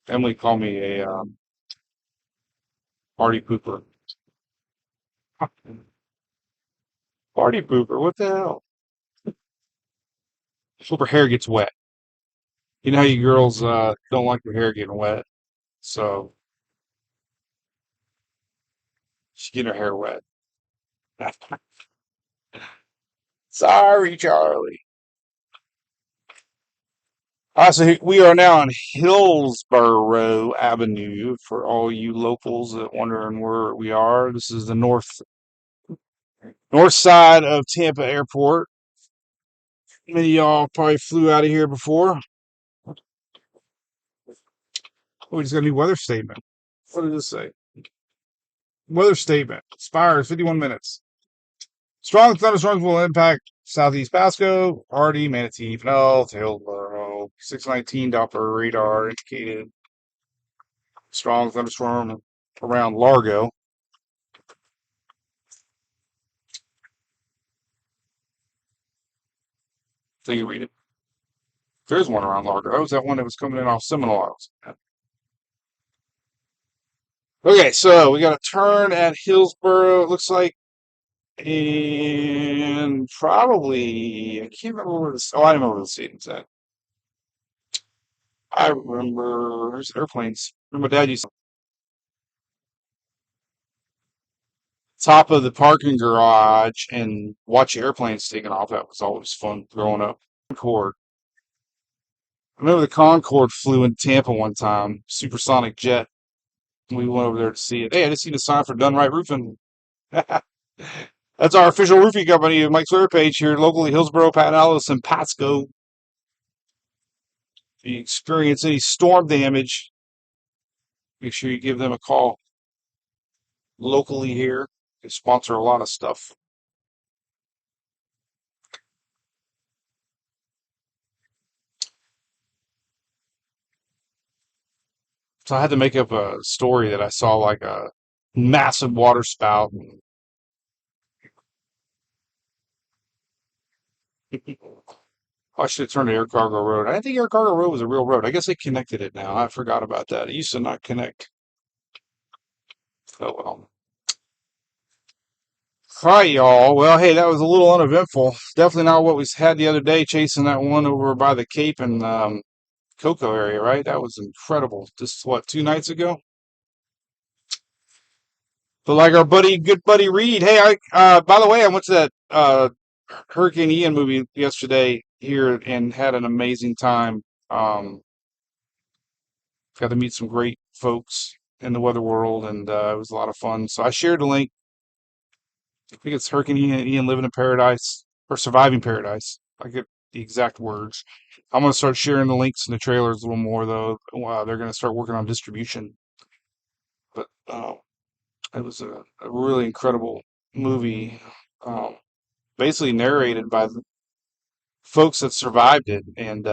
S1: Emily called me a party pooper. Party pooper. What the hell? Hope her hair gets wet. You know how you girls don't like your hair getting wet, so she's getting her hair wet. Sorry, Charlie. So we are now on Hillsborough Avenue for all you locals that wondering where we are. This is the north side of Tampa Airport. Many of y'all probably flew out of here before. Oh, we just got a new weather statement. What does this say? Weather statement. Expires 51 minutes. Strong thunderstorms will impact southeast Pasco, Hardy, Manatee, Pinellas, Hillsborough. 619 Doppler radar indicated strong thunderstorm around Largo. So you read it. There's one around Largo. That was that one that was coming in off Seminole. Okay, so we got a turn at Hillsborough, it looks like, and probably I can't remember where this. Oh, I remember where the stadium's at. I remember there's airplanes. Remember, my dad used to top of the parking garage and watch airplanes taking off. That was always fun growing up. Concorde. I remember the Concorde flew in Tampa one time, supersonic jet. We went over there to see it. Hey, I just seen a sign for Done Right Roofing. That's our official roofing company, Mike's Weather Page here locally, Hillsborough, Pinellas, and Pasco. If you experience any storm damage, make sure you give them a call locally here. They sponsor a lot of stuff. So I had to make up a story that I saw like a massive water spout. I should have turned to Air Cargo Road. I didn't think Air Cargo Road was a real road. I guess they connected it now. I forgot about that. It used to not connect. Oh well. All right, y'all. Well, hey, that was a little uneventful. Definitely not what we had the other day, chasing that one over by the Cape and Cocoa area, right? That was incredible. Just what, 2 nights ago? But like our buddy, good buddy Reed. Hey, by the way, I went to that Hurricane Ian movie yesterday here and had an amazing time. Got to meet some great folks in the weather world, and it was a lot of fun. So I shared the link. I think it's Hurricane Ian Living in Paradise or Surviving Paradise. I get the exact words. I'm going to start sharing the links and the trailers a little more, though. They're going to start working on distribution. But it was a really incredible movie, um, basically narrated by the folks that survived it and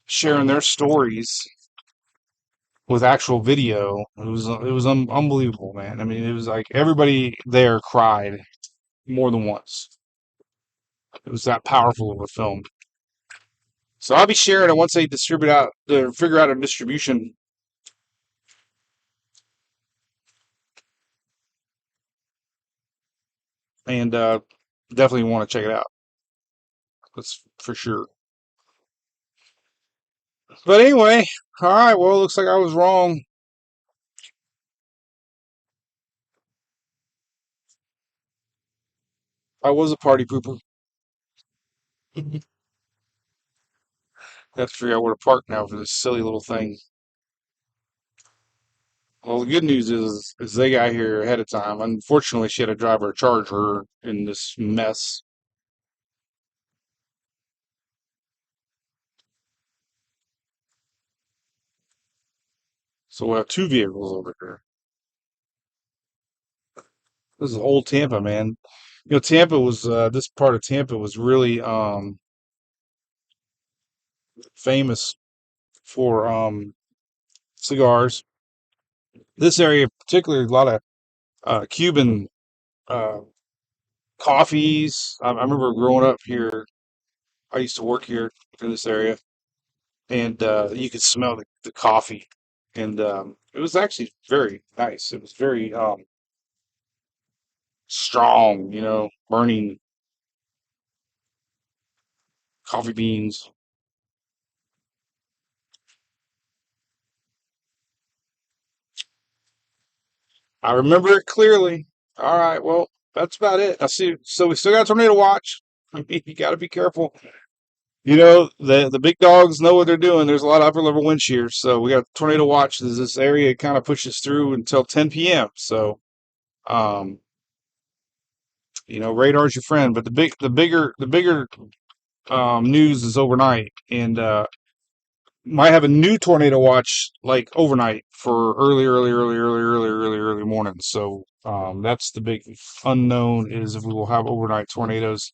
S1: sharing their stories with actual video. It was unbelievable, man. I mean, it was like everybody there cried more than once. It was that powerful of a film. So I'll be sharing it once they figure out a distribution, and definitely want to check it out. That's for sure. But anyway, all right. Well, it looks like I was wrong. I was a party pooper. Have to figure out where to park now for this silly little thing. Well, the good news is they got here ahead of time. Unfortunately, she had to drive her Charger in this mess, so we'll have two vehicles over here. This is old Tampa, man. Tampa was this part of Tampa was really famous for cigars. This area, particularly, a lot of Cuban uh, coffees. I remember growing up here. I used to work here in this area, and you could smell the coffee, and it was actually very nice. It was very strong, burning coffee beans. I remember it clearly. All right, well, that's about it. I see. So we still got a tornado watch. I mean, you got to be careful. The big dogs know what they're doing. There's a lot of upper level wind shears, so we got tornado watch as this area kind of pushes through until 10 p.m. So, um, radar's your friend, but the bigger news is overnight, and might have a new tornado watch like overnight for early morning. So, that's the big unknown is if we will have overnight tornadoes.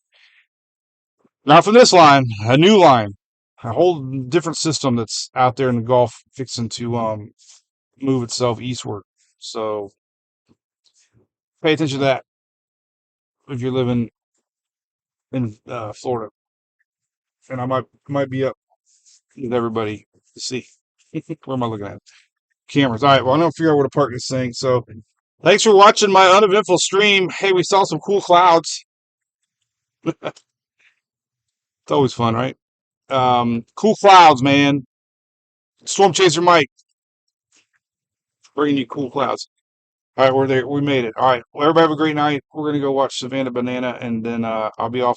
S1: Not from this line, a new line, a whole different system that's out there in the Gulf fixing to move itself eastward. So pay attention to that if you're living in Florida. And I might be up with everybody to see. Where am I looking at? Cameras. All right. Well, I don't figure out where to park this thing. So thanks for watching my uneventful stream. Hey, we saw some cool clouds. It's always fun, right? Cool clouds, man. Storm Chaser Mike bringing you cool clouds. All right, we're there. We made it. All right. Well, everybody have a great night. We're gonna go watch Savannah Banana, and then I'll be off.